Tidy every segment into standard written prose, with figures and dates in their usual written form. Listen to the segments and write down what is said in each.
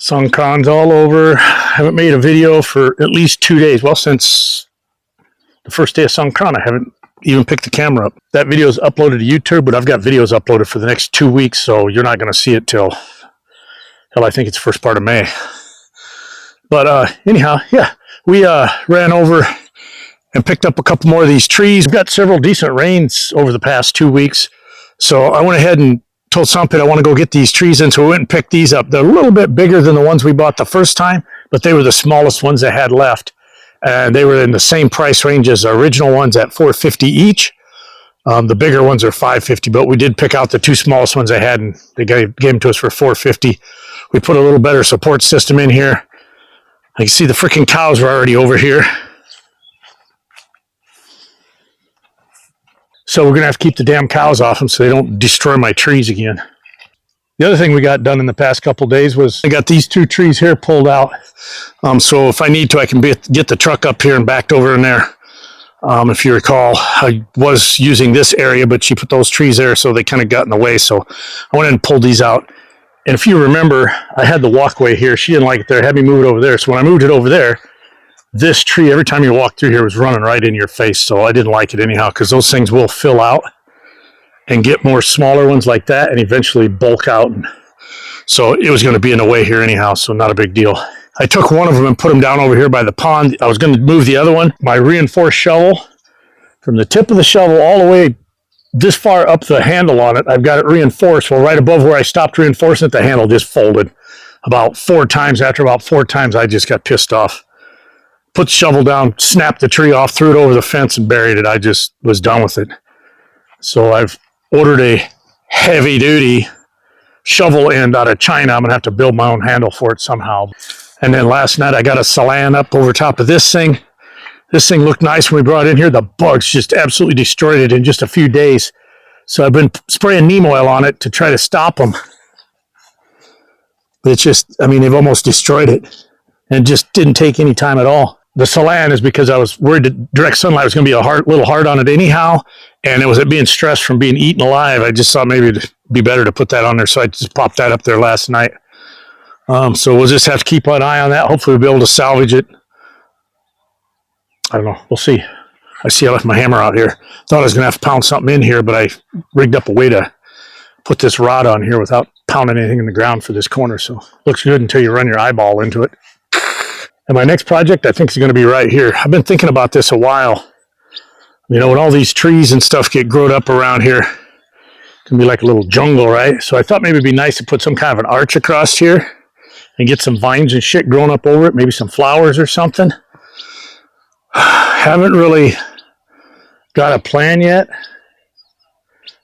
Songkran's all over. I haven't made a video for at least 2 days. Well, since the first day of Songkran, I haven't even picked the camera up. That video is uploaded to YouTube, but I've got videos uploaded for the next 2 weeks, so you're not going to see it till I think it's first part of May. But anyhow, yeah, we ran over and picked up a couple more of these trees. We've got several decent rains over the past 2 weeks, so I went ahead and told Sampit I want to go get these trees in, so we went and picked these up. They're a little bit bigger than the ones we bought the first time, but they were the smallest ones they had left. And they were in the same price range as the original ones at $450 each. The bigger ones are $550, but we did pick out the two smallest ones they had, and they gave them to us for $450. We put a little better support system in here. I can see the freaking cows were already over here. So we're going to have to keep the damn cows off them so they don't destroy my trees again. The other thing we got done in the past couple of days was I got these two trees here pulled out. So if I need to, I can get the truck up here and backed over in there. If you recall, I was using this area, but she put those trees there, so they kind of got in the way. So I went and pulled these out. And if you remember, I had the walkway here. She didn't like it there, had me move it over there. So when I moved it over there, this tree, every time you walk through here, was running right in your face. So I didn't like it anyhow, because those things will fill out and get more smaller ones like that and eventually bulk out. And so it was going to be in the way here anyhow, so not a big deal. I took one of them and put them down over here by the pond. I was going to move the other one. My reinforced shovel, from the tip of the shovel all the way this far up the handle on it, I've got it reinforced. Well, right above where I stopped reinforcing it, the handle just folded about 4 times. After about 4 times, I just got pissed off. Put the shovel down, snapped the tree off, threw it over the fence and buried it. I just was done with it. So I've ordered a heavy-duty shovel end out of China. I'm going to have to build my own handle for it somehow. And then last night, I got a salan up over top of this thing. This thing looked nice when we brought it in here. The bugs just absolutely destroyed it in just a few days. So I've been spraying neem oil on it to try to stop them. But it's just, I mean, they've almost destroyed it. And it just didn't take any time at all. The salan is because I was worried that direct sunlight was going to be a little hard on it anyhow. And it was being stressed from being eaten alive. I just thought maybe it'd be better to put that on there. So I just popped that up there last night. So we'll just have to keep an eye on that. Hopefully we'll be able to salvage it. I don't know. We'll see. I see I left my hammer out here. Thought I was going to have to pound something in here, but I rigged up a way to put this rod on here without pounding anything in the ground for this corner. So looks good until you run your eyeball into it. And my next project, I think, is going to be right here. I've been thinking about this a while. You know, when all these trees and stuff get growed up around here, it can be like a little jungle, right? So I thought maybe it'd be nice to put some kind of an arch across here and get some vines and shit growing up over it, maybe some flowers or something. Haven't really got a plan yet,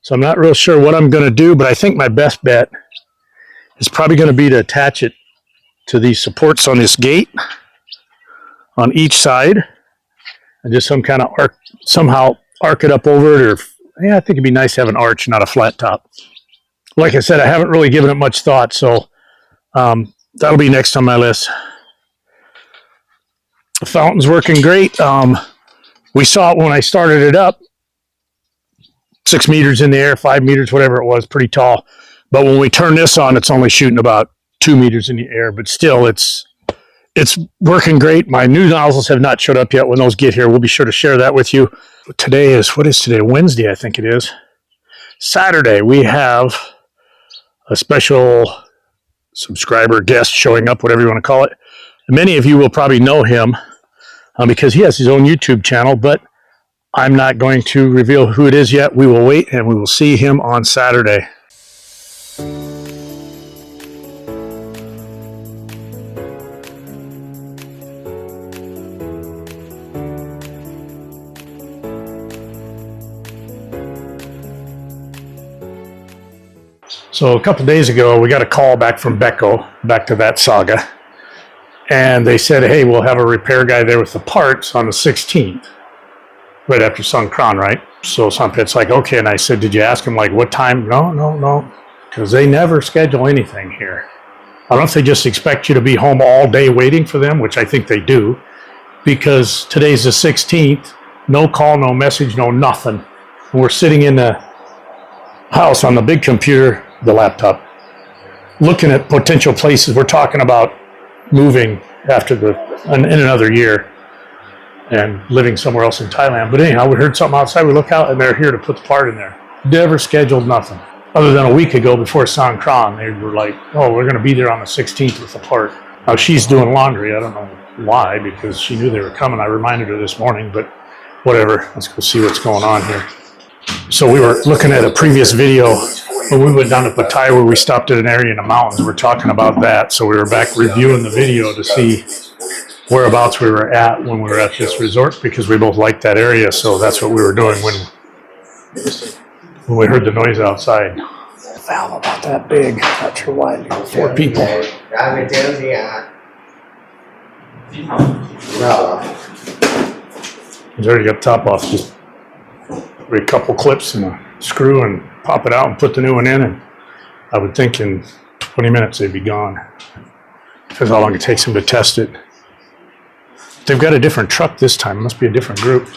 so I'm not real sure what I'm going to do, but I think my best bet is probably going to be to attach it to these supports on this gate on each side and just some kind of somehow arc it up over it, or yeah, I think it'd be nice to have an arch, not a flat top. Like I said, I haven't really given it much thought, so that'll be next on my list. The fountain's working great. We saw it when I started it up. 6 meters in the air, 5 meters, whatever it was, pretty tall. But when we turn this on, it's only shooting about 2 meters in the air. But still, it's working great. My new nozzles have not showed up yet. When those get here, we'll be sure to share that with you. Today is, what is today? Wednesday, I think it is. Saturday, we have a special subscriber guest showing up, whatever you want to call it. Many of you will probably know him because he has his own YouTube channel, but I'm not going to reveal who it is yet. We will wait and we will see him on Saturday. So a couple days ago, we got a call back from Becco, back to that saga. And they said, hey, we'll have a repair guy there with the parts on the 16th, right after Songkran, right? So Sampit's like, okay. And I said, did you ask him, like, what time? No, because they never schedule anything here. I don't know if they just expect you to be home all day waiting for them, which I think they do, because today's the 16th, no call, no message, no nothing. And we're sitting in the house on the big computer, the laptop, looking at potential places. We're talking about moving in another year and living somewhere else in Thailand. But anyhow, we heard something outside. We look out, and they're here to put the part in there. Never scheduled nothing. Other than a week ago before Songkran, they were like, oh, we're going to be there on the 16th with the part. Now, she's doing laundry. I don't know why, because she knew they were coming. I reminded her this morning, but whatever. Let's go see what's going on here. So we were looking at a previous video when we went down to Pattaya, where we stopped at an area in the mountains. We're talking about that. So we were back reviewing the video to see whereabouts we were at when we were at this resort, because we both liked that area. So that's what we were doing when we heard the noise outside. A valve about that big. Not sure why. 4 people. He's already got the top off. Just a couple clips and a screw and pop it out and put the new one in. And I would think in 20 minutes they'd be gone. That's how long it takes them to test it. They've got a different truck this time. It must be a different group.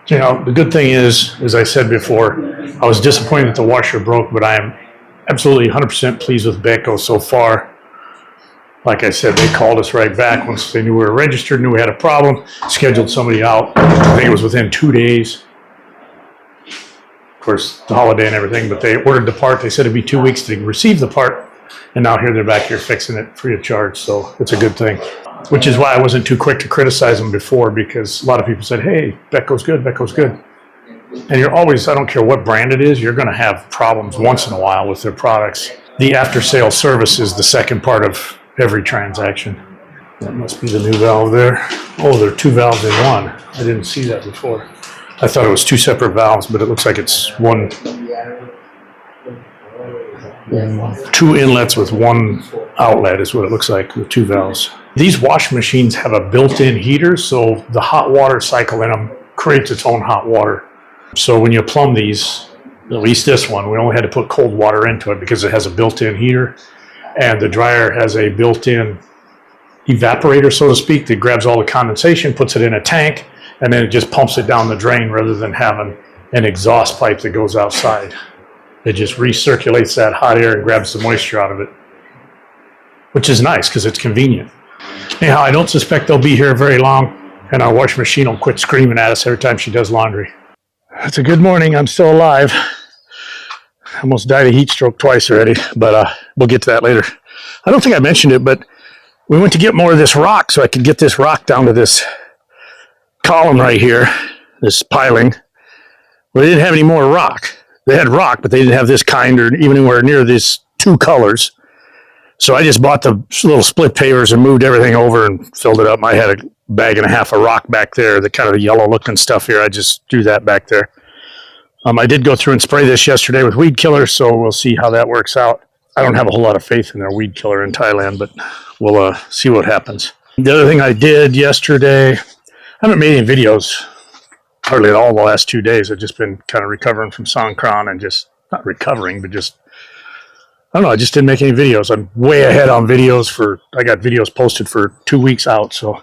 You know, the good thing is, as I said before, I was disappointed that the washer broke, but I am absolutely 100% pleased with Beko so far. Like I said, they called us right back once they knew we were registered, knew we had a problem, scheduled somebody out. I think it was within 2 days. Of course, the holiday and everything, but they ordered the part. They said it'd be 2 weeks to receive the part, and now here they're back here fixing it free of charge, so it's a good thing. Which is why I wasn't too quick to criticize them before, because a lot of people said, hey, Beko's good, Beko's good. And you're always, I don't care what brand it is, you're going to have problems once in a while with their products. The after-sale service is the second part of every transaction. That must be the new valve there. Oh, there are 2 valves in one. I didn't see that before. I thought it was 2 separate valves, but it looks like it's 2 inlets with 1 outlet is what it looks like with 2 valves. These wash machines have a built-in heater, so the hot water cycle in them creates its own hot water. So when you plumb these, at least this one, we only had to put cold water into it because it has a built-in heater, and the dryer has a built-in evaporator, so to speak, that grabs all the condensation, puts it in a tank, and then it just pumps it down the drain rather than having an exhaust pipe that goes outside. It just recirculates that hot air and grabs the moisture out of it, which is nice because it's convenient. Anyhow, I don't suspect they'll be here very long, and our washing machine will quit screaming at us every time she does laundry. It's a good morning. I'm still alive. I almost died of heat stroke twice already, but we'll get to that later. I don't think I mentioned it, but we went to get more of this rock so I could get this rock down to this column right here, this piling. Well, they didn't have any more rock. They had rock, but they didn't have this kind or even anywhere near these 2 colors. So I just bought the little split pavers and moved everything over and filled it up. I had a bag and a half of rock back there, the kind of the yellow looking stuff here. I just threw that back there. I did go through and spray this yesterday with weed killer, so we'll see how that works out. I don't have a whole lot of faith in their weed killer in Thailand, but we'll see what happens. The other thing I did yesterday, I haven't made any videos hardly at all the last 2 days. I've just been kind of recovering from Songkran and just, not recovering, but just, I don't know, I just didn't make any videos. I'm way ahead on videos I got videos posted for 2 weeks out, so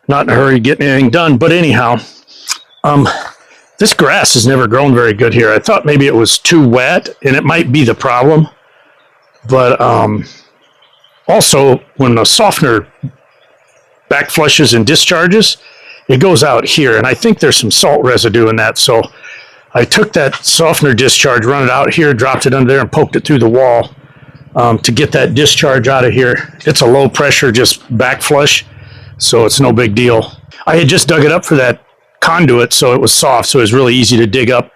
not in a hurry getting anything done. But anyhow, this grass has never grown very good here. I thought maybe it was too wet, and it might be the problem. But also, when the softener back flushes and discharges, it goes out here, and I think there's some salt residue in that. So I took that softener discharge, run it out here, dropped it under there, and poked it through the wall to get that discharge out of here. It's a low pressure, just back flush, so it's no big deal. I had just dug it up for that conduit, so it was soft, so it was really easy to dig up.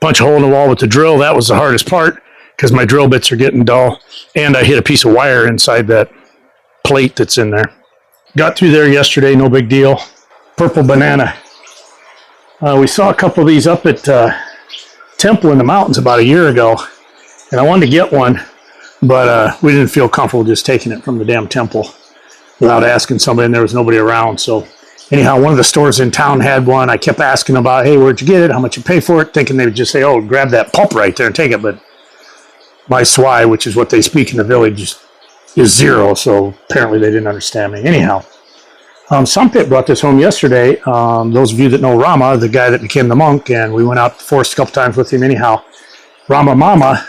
Punch a hole in the wall with the drill. That was the hardest part because my drill bits are getting dull, and I hit a piece of wire inside that plate that's in there. Got through there yesterday, no big deal. Purple banana. We saw a couple of these up at Temple in the mountains about a year ago, and I wanted to get one, but we didn't feel comfortable just taking it from the damn temple without asking somebody, and there was nobody around. So anyhow, one of the stores in town had one. I kept asking about, hey, where'd you get it? How much you pay for it? Thinking they would just say, oh, grab that pulp right there and take it. But my swai, which is what they speak in the village, is 0. So apparently they didn't understand me. Anyhow, Sampit brought this home yesterday. Those of you that know Rama, the guy that became the monk, and we went out to the forest a couple times with him. Anyhow, Rama Mama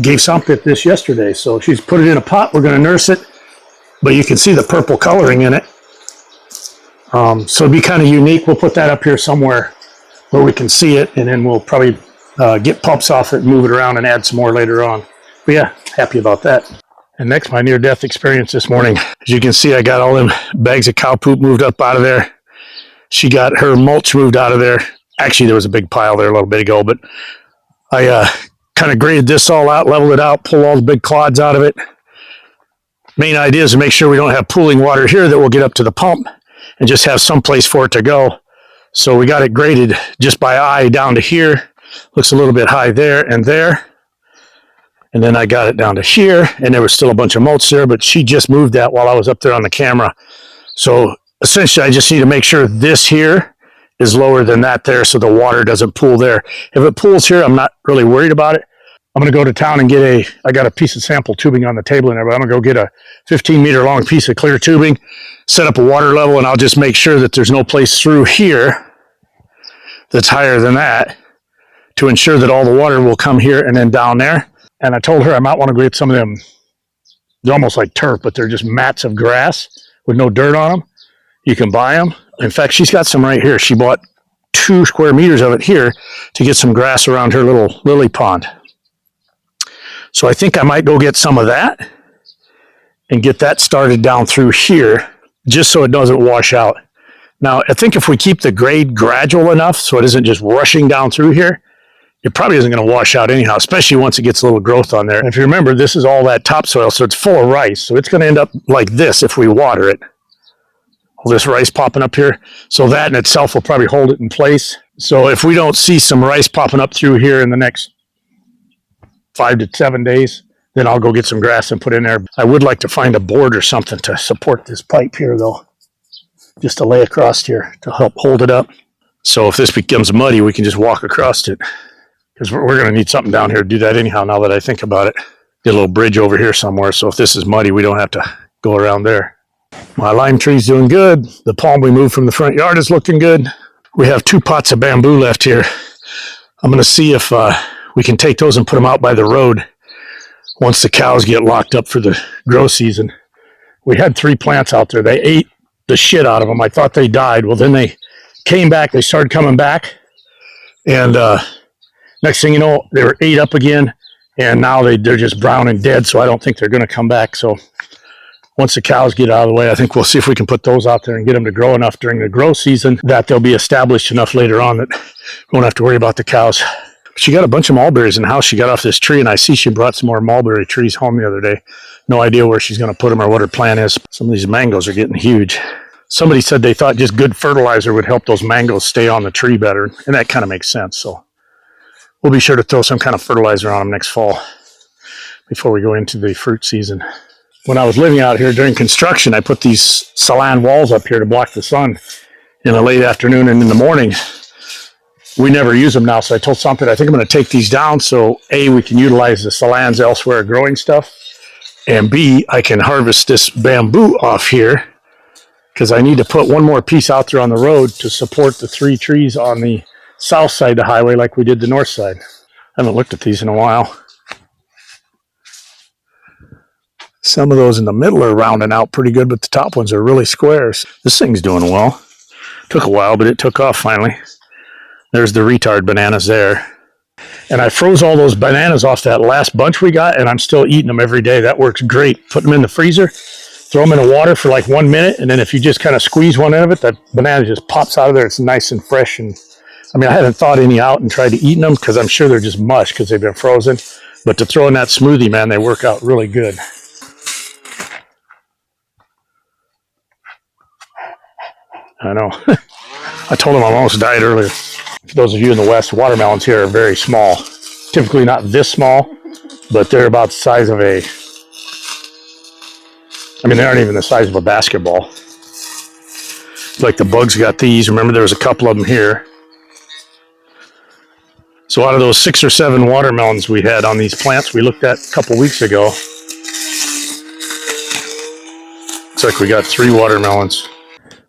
gave Sampit this yesterday. So she's put it in a pot. We're going to nurse it, but you can see the purple coloring in it. So it'd be kind of unique. We'll put that up here somewhere where we can see it, and then we'll probably get pups off it, move it around, and add some more later on. But yeah, happy about that. And next, my near-death experience this morning. As you can see, I got all them bags of cow poop moved up out of there. She got her mulch moved out of there. Actually, there was a big pile there a little bit ago, but I kind of graded this all out, leveled it out, pulled all the big clods out of it. Main idea is to make sure we don't have pooling water here that will get up to the pump and just have some place for it to go. So we got it graded just by eye down to here. Looks a little bit high there and there. And then I got it down to here, and there was still a bunch of mulch there, but she just moved that while I was up there on the camera. So essentially, I just need to make sure this here is lower than that there so the water doesn't pool there. If it pools here, I'm not really worried about it. I'm going to go to town and I got a piece of sample tubing on the table in there, but I'm going to go get a 15-meter long piece of clear tubing, set up a water level, and I'll just make sure that there's no place through here that's higher than that to ensure that all the water will come here and then down there. And I told her I might want to get some of them. They're almost like turf, but they're just mats of grass with no dirt on them. You can buy them. In fact, she's got some right here. She bought 2 square meters of it here to get some grass around her little lily pond. So I think I might go get some of that and get that started down through here just so it doesn't wash out. Now, I think if we keep the grade gradual enough so it isn't just rushing down through here, it probably isn't going to wash out anyhow, especially once it gets a little growth on there. And if you remember, this is all that topsoil, so it's full of rice. So it's going to end up like this if we water it. All this rice popping up here. So that in itself will probably hold it in place. So if we don't see some rice popping up through here in the next 5 to 7 days, then I'll go get some grass and put in there. I would like to find a board or something to support this pipe here, though, just to lay across here to help hold it up. So if this becomes muddy, we can just walk across it. Because we're going to need something down here to do that anyhow, now that I think about it. Get a little bridge over here somewhere, so if this is muddy, we don't have to go around there. My lime tree's doing good. The palm we moved from the front yard is looking good. We have 2 pots of bamboo left here. I'm going to see if we can take those and put them out by the road once the cows get locked up for the grow season. We had 3 plants out there. They ate the shit out of them. I thought they died. Well, then they came back. They started coming back, and next thing you know, they were ate up again, and now they're just brown and dead, so I don't think they're going to come back. So once the cows get out of the way, I think we'll see if we can put those out there and get them to grow enough during the grow season that they'll be established enough later on that we won't have to worry about the cows. She got a bunch of mulberries in the house. She got off this tree, and I see she brought some more mulberry trees home the other day. No idea where she's going to put them or what her plan is. Some of these mangoes are getting huge. Somebody said they thought just good fertilizer would help those mangoes stay on the tree better, and that kind of makes sense. So we'll be sure to throw some kind of fertilizer on them next fall before we go into the fruit season. When I was living out here during construction, I put these salan walls up here to block the sun in the late afternoon and in the morning. We never use them now, so I told something, I think I'm going to take these down so A, we can utilize the salans elsewhere growing stuff, and B, I can harvest this bamboo off here because I need to put one more piece out there on the road to support the 3 trees on the south side of the highway like we did the north side. I haven't looked at these in a while. Some of those in the middle are rounding out pretty good, but the top ones are really squares. This thing's doing well. Took a while, but it took off finally. There's the retard bananas there. And I froze all those bananas off that last bunch we got, and I'm still eating them every day. That works great. Put them in the freezer, throw them in the water for like 1 minute, and then if you just kind of squeeze one end of it, that banana just pops out of there. It's nice and fresh. And I mean, I haven't thawed any out and tried to eat them because I'm sure they're just mush because they've been frozen. But to throw in that smoothie, man, they work out really good. I know. I told him I almost died earlier. For those of you in the West, watermelons here are very small. Typically not this small, but they're about the size of they aren't even the size of a basketball. Like the bugs got these. Remember, there was a couple of them here. So out of those 6 or 7 watermelons we had on these plants we looked at a couple weeks ago, looks like we got 3 watermelons.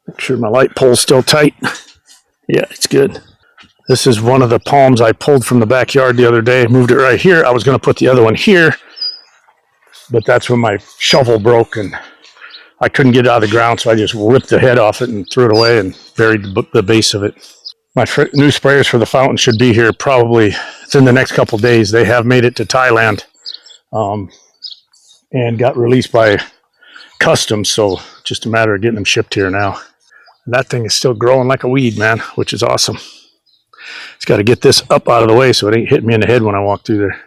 Make sure my light pole's still tight. Yeah, it's good. This is one of the palms I pulled from the backyard the other day. Moved it right here. I was going to put the other one here, but that's when my shovel broke and I couldn't get it out of the ground, so I just ripped the head off it and threw it away and buried the base of it. My new sprayers for the fountain should be here probably within the next couple days. They have made it to Thailand and got released by customs, so just a matter of getting them shipped here now. And that thing is still growing like a weed, man, which is awesome. Just got to get this up out of the way so it ain't hitting me in the head when I walk through there.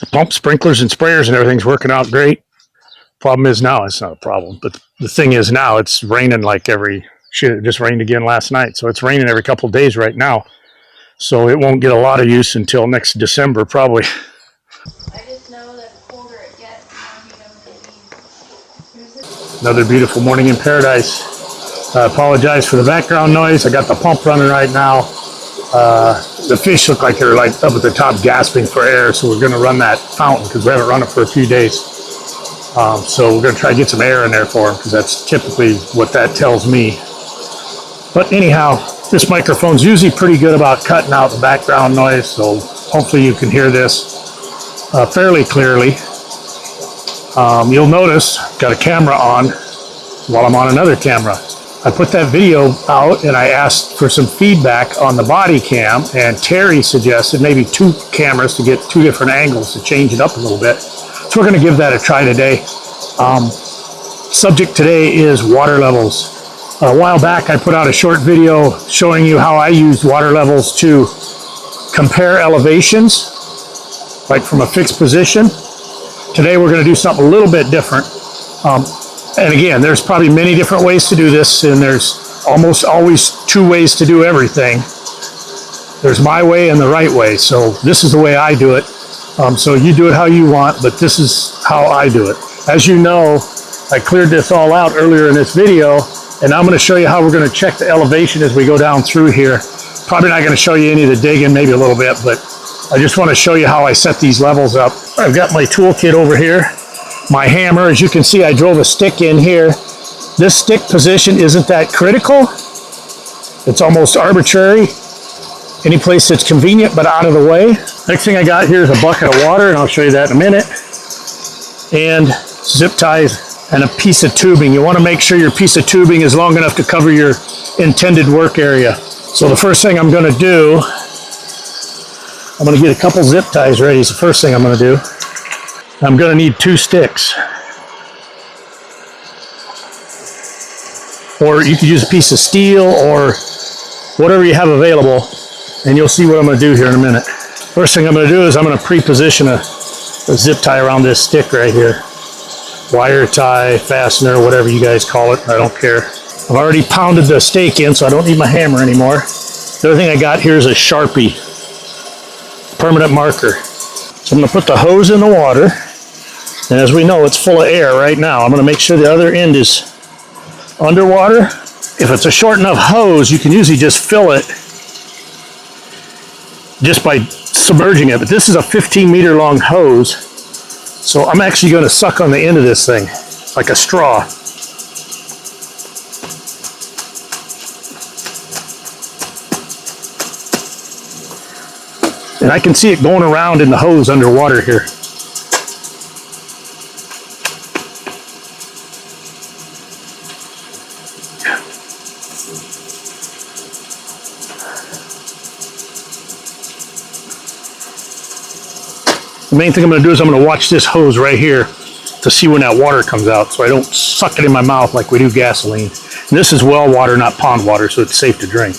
The pump, sprinklers, and sprayers and everything's working out great. Problem is now it's not a problem, but the thing is now it's raining like every shit. It just rained again last night, so it's raining every couple of days right now. So it won't get a lot of use until next December probably. I just know that the colder it gets, the more humidity. Another beautiful morning in paradise. I apologize for the background noise. I got the pump running right now. The fish look like they're like up at the top gasping for air, so we're going to run that fountain because we haven't run it for a few days. So we're going to try to get some air in there for them because that's typically what that tells me. But anyhow, this microphone's usually pretty good about cutting out the background noise, so hopefully you can hear this fairly clearly. You'll notice I've got a camera on while I'm on another camera. I put that video out and I asked for some feedback on the body cam, and Terry suggested maybe 2 cameras to get 2 different angles to change it up a little bit. So we're going to give that a try today. Subject today is water levels. A while back I put out a short video showing you how I used water levels to compare elevations, like from a fixed position. Today we're going to do something a little bit different. And again, there's probably many different ways to do this, and there's almost always 2 ways to do everything. There's my way and the right way. So this is the way I do it. So you do it how you want, but this is how I do it. As you know, I cleared this all out earlier in this video, and I'm going to show you how we're going to check the elevation as we go down through here. Probably not going to show you any of the digging, maybe a little bit, but I just want to show you how I set these levels up. I've got my toolkit over here. My hammer, as you can see, I drove a stick in here. This stick position isn't that critical. It's almost arbitrary. Any place that's convenient but out of the way. Next thing I got here is a bucket of water, and I'll show you that in a minute. And zip ties and a piece of tubing. You want to make sure your piece of tubing is long enough to cover your intended work area. So the first thing I'm going to do, I'm going to get a couple zip ties ready. It's the first thing I'm going to do. I'm going to need 2 sticks. Or you could use a piece of steel or whatever you have available, and you'll see what I'm going to do here in a minute. First thing I'm going to do is I'm going to pre-position a zip tie around this stick right here. Wire tie, fastener, whatever you guys call it, I don't care. I've already pounded the stake in, so I don't need my hammer anymore. The other thing I got here is a Sharpie, permanent marker. So I'm going to put the hose in the water, and as we know, it's full of air right now. I'm going to make sure the other end is underwater. If it's a short enough hose, you can usually just fill it just by submerging it. But this is a 15-meter long hose, so I'm actually going to suck on the end of this thing like a straw. And I can see it going around in the hose underwater here. The main thing I'm going to do is I'm going to watch this hose right here to see when that water comes out, so I don't suck it in my mouth like we do gasoline. And this is well water, not pond water, so it's safe to drink.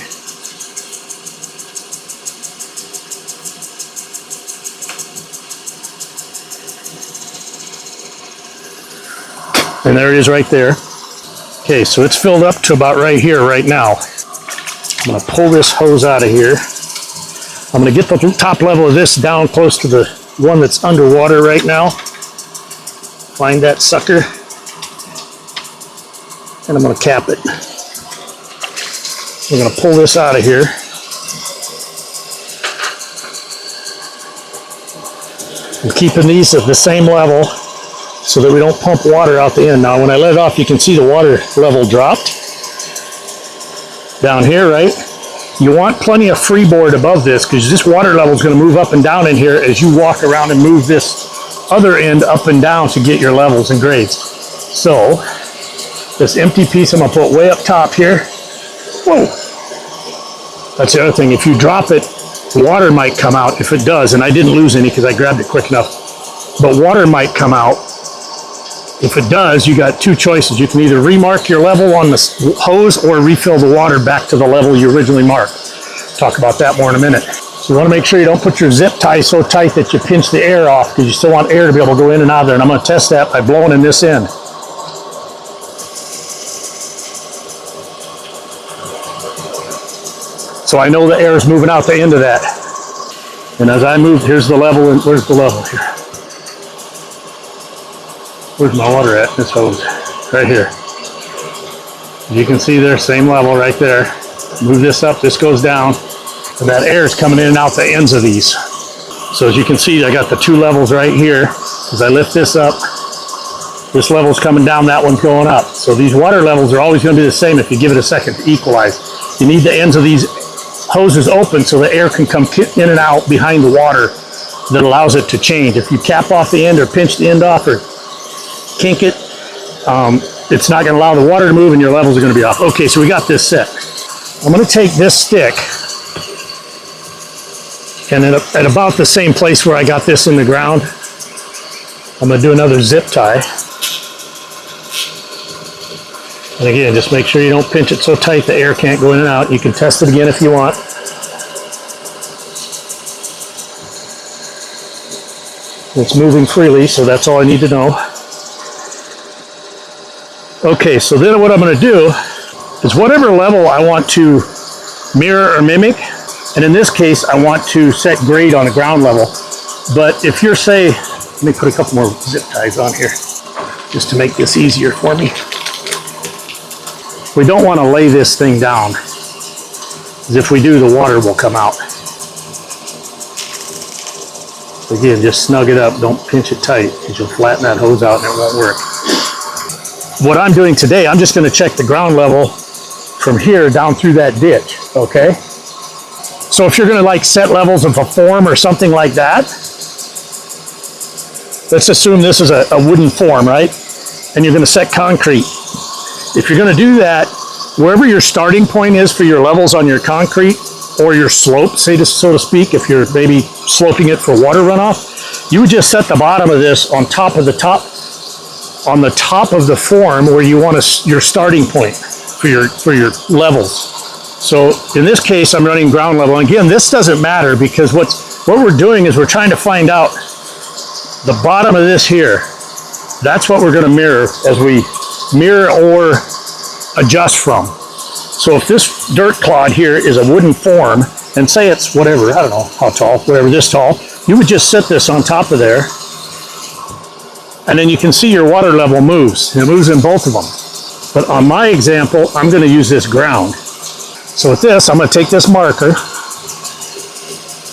And there it is right there. Okay, so it's filled up to about right here right now. I'm going to pull this hose out of here. I'm going to get the top level of this down close to the one that's underwater right now. Find that sucker. And I'm going to cap it. We're going to pull this out of here. I'm keeping these at the same level so that we don't pump water out the end. Now when I let it off, you can see the water level dropped down here, right? You want plenty of freeboard above this because this water level is going to move up and down in here as you walk around and move this other end up and down to get your levels and grades. So this empty piece I'm going to put way up top here. Whoa. That's the other thing. If you drop it, water might come out. If it does, and I didn't lose any because I grabbed it quick enough, but water might come out. If it does, you got two choices. You can either remark your level on the hose or refill the water back to the level you originally marked. Talk about that more in a minute. So you want to make sure you don't put your zip tie so tight that you pinch the air off, because you still want air to be able to go in and out of there. And I'm going to test that by blowing in this end. So I know the air is moving out the end of that. And as I move, here's the level, and where's the level here? Where's my water at? This hose, right here. You can see there, same level right there. Move this up, this goes down, and that air is coming in and out the ends of these. So as you can see, I got the two levels right here. As I lift this up, this level's coming down, that one's going up. So these water levels are always going to be the same if you give it a second to equalize. You need the ends of these hoses open so the air can come in and out behind the water that allows it to change. If you cap off the end or pinch the end off or kink it, it's not going to allow the water to move and your levels are going to be off. Okay, so we got this set. I'm going to take this stick and at about the same place where I got this in the ground, I'm going to do another zip tie. And again, just make sure you don't pinch it so tight the air can't go in and out. You can test it again if you want. It's moving freely, so that's all I need to know. Okay, so then what I'm going to do is whatever level I want to mirror or mimic, and in this case, I want to set grade on the ground level. But if you're, say, let me put a couple more zip ties on here, just to make this easier for me. We don't want to lay this thing down, because if we do, the water will come out. Again, just snug it up, don't pinch it tight, because you'll flatten that hose out and it won't work. What I'm doing today, I'm just going to check the ground level from here down through that ditch, okay? So if you're going to like set levels of a form or something like that, let's assume this is a wooden form, right? And you're going to set concrete. If you're going to do that, wherever your starting point is for your levels on your concrete or your slope, so to speak, if you're maybe sloping it for water runoff, you would just set the bottom of this on top of the form where you want your starting point for your levels. So in this case, I'm running ground level. And again, this doesn't matter because what we're doing is we're trying to find out the bottom of this here. That's what we're going to mirror as we mirror or adjust from. So if this dirt clod here is a wooden form, and say it's whatever, I don't know how tall, whatever, this tall, you would just set this on top of there. And then you can see your water level moves. It moves in both of them. But on my example, I'm going to use this ground. So with this, I'm going to take this marker,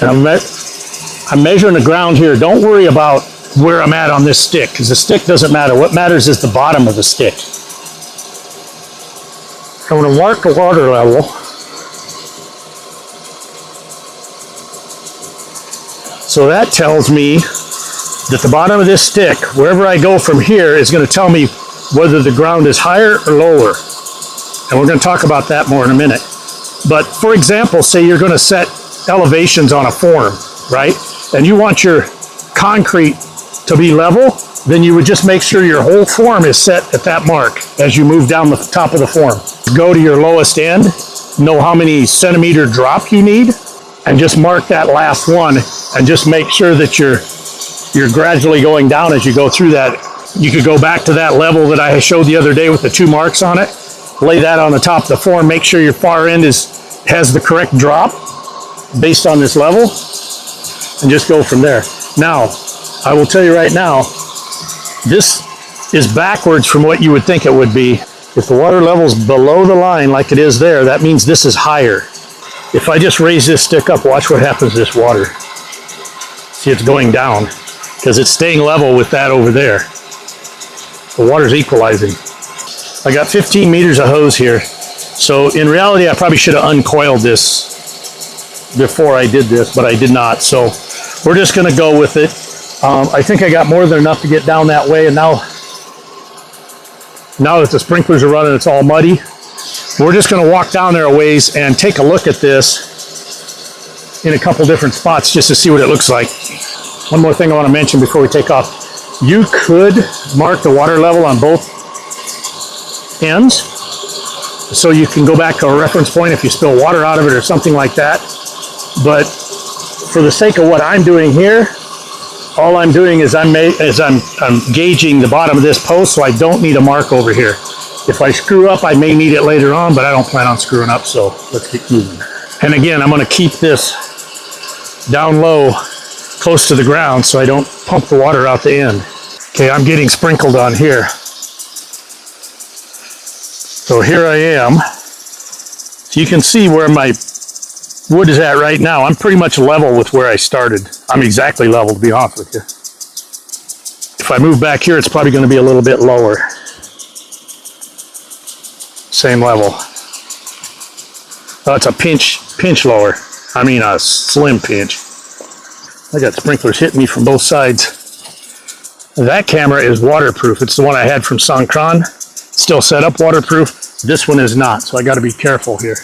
and I'm measuring the ground here. Don't worry about where I'm at on this stick, because the stick doesn't matter. What matters is the bottom of the stick. I'm going to mark the water level. So that tells me that the bottom of this stick, wherever I go from here, is going to tell me whether the ground is higher or lower. And we're going to talk about that more in a minute. But for example, say you're going to set elevations on a form, right? And you want your concrete to be level, then you would just make sure your whole form is set at that mark as you move down the top of the form. Go to your lowest end, know how many centimeter drop you need, and just mark that last one, and just make sure that you're gradually going down as you go through that. You could go back to that level that I showed the other day with the 2 marks on it, lay that on the top of the form, make sure your far end has the correct drop based on this level, and just go from there. Now, I will tell you right now, this is backwards from what you would think it would be. If the water level's below the line like it is there, that means this is higher. If I just raise this stick up, watch what happens to this water. See, it's going down because it's staying level with that over there. The water's equalizing. I got 15 meters of hose here. So in reality, I probably should have uncoiled this before I did this, but I did not. So we're just going to go with it. I think I got more than enough to get down that way. And now that the sprinklers are running, it's all muddy. We're just going to walk down there a ways and take a look at this in a couple different spots just to see what it looks like. One more thing I want to mention before we take off. You could mark the water level on both ends, so you can go back to a reference point if you spill water out of it or something like that. But for the sake of what I'm doing here, all I'm doing is I'm gauging the bottom of this post, so I don't need a mark over here. If I screw up, I may need it later on, but I don't plan on screwing up, so let's keep moving. And again, I'm going to keep this down low, close to the ground, so I don't pump the water out the end. Okay, I'm getting sprinkled on here. So here I am. So you can see where my wood is at right now. I'm pretty much level with where I started. I'm exactly level, to be honest with you. If I move back here, it's probably going to be a little bit lower. Same level. Oh, it's a pinch lower. I mean a slim pinch. I got sprinklers hitting me from both sides. That camera is waterproof. It's the one I had from Songkran. Still set up waterproof. This one is not, so I got to be careful here.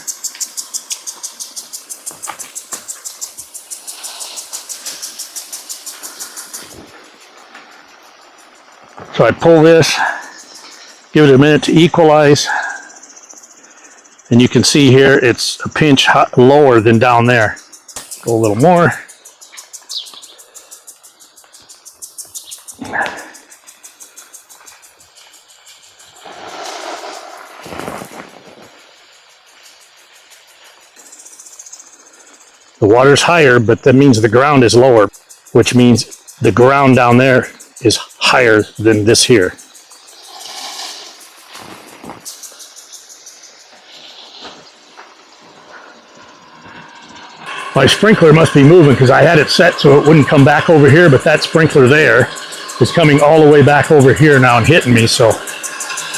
So I pull this, give it a minute to equalize, and you can see here it's a pinch lower than down there. Go a little more. The water's higher, but that means the ground is lower, which means the ground down there is higher than this here. My sprinkler must be moving because I had it set so it wouldn't come back over here, but that sprinkler there is coming all the way back over here now and hitting me, so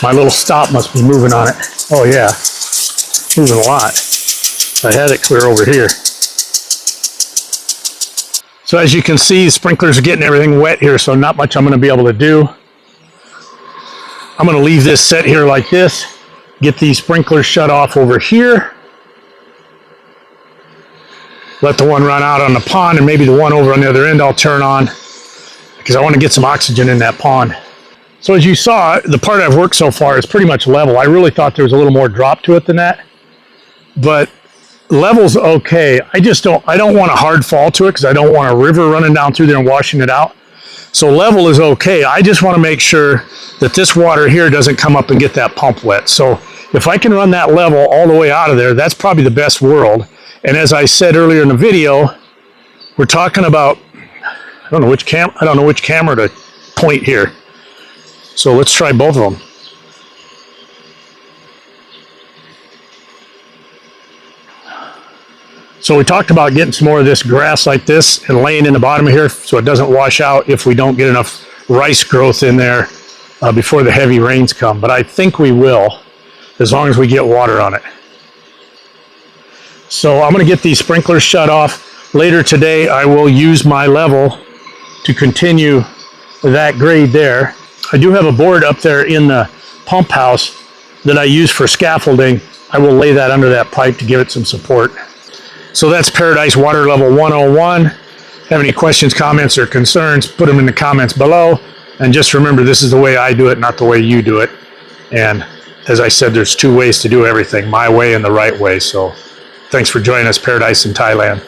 my little stop must be moving on it. Oh yeah, moving a lot. I had it clear over here. So as you can see, the sprinklers are getting everything wet here, so not much I'm going to be able to do. I'm going to leave this set here like this, get these sprinklers shut off over here, let the one run out on the pond, and maybe the one over on the other end I'll turn on because I want to get some oxygen in that pond. So as you saw, the part I've worked so far is pretty much level. I really thought there was a little more drop to it than that, but level's okay. I don't want a hard fall to it because I don't want a river running down through there and washing it out. So level is okay. I just want to make sure that this water here doesn't come up and get that pump wet. So if I can run that level all the way out of there, that's probably the best world. And as I said earlier in the video, we're talking about, I don't know which camera to point here. So let's try both of them. So we talked about getting some more of this grass like this and laying in the bottom of here so it doesn't wash out if we don't get enough rice growth in there before the heavy rains come. But I think we will, as long as we get water on it. So I'm going to get these sprinklers shut off. Later today, I will use my level to continue that grade there. I do have a board up there in the pump house that I use for scaffolding. I will lay that under that pipe to give it some support. So that's Paradise Water Level 101. Have any questions, comments, or concerns, put them in the comments below. And just remember, this is the way I do it, not the way you do it. And as I said, there's two ways to do everything, my way and the right way. So thanks for joining us, Paradise in Thailand.